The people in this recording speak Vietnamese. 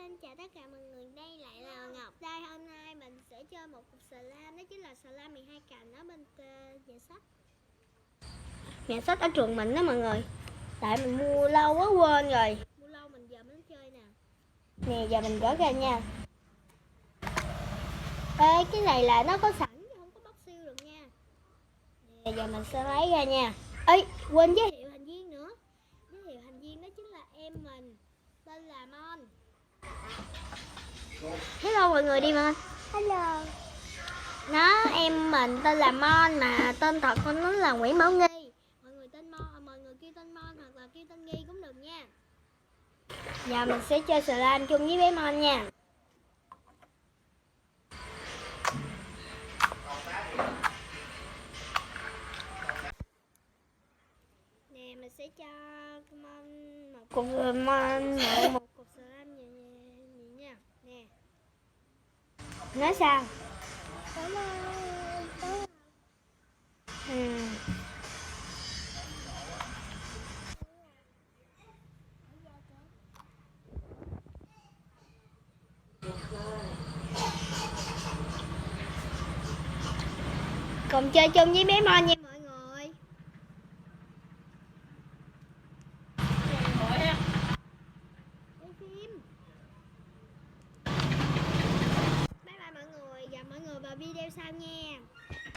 Xin chào tất cả mọi người, đây lại là Ngọc. Đây hôm nay mình sẽ chơi một cục slime, đó chính là slime 12 cành ở bên nhà sách. Nhà sách ở trường mình đó mọi người. Tại mình mua lâu quá quên rồi. Mua lâu mình giờ mới chơi nè. Nè giờ mình gỡ ra nha. Ê cái này là nó có sẵn chứ không có bóc siêu được nha. Nè giờ mình sẽ lấy ra nha. Ê quên giới thiệu thành viên nữa. Giới thiệu thành viên đó chính là em mình, tên là Mon. Hello mọi người đi Mon. Hello. Nó em mình tên là Mon mà tên thật của nó là Nguyễn Bảo Nghi. Mọi người tên Mon, mọi người kêu tên Mon hoặc là kêu tên Nghi cũng được nha. Giờ mình sẽ chơi slime chung với bé Mon nha. Nè mình sẽ cho Mon một cục một cục slime vậy nha. Nè. Nói sao? Cảm ơn. Cùng chơi chung với bé Mon nha.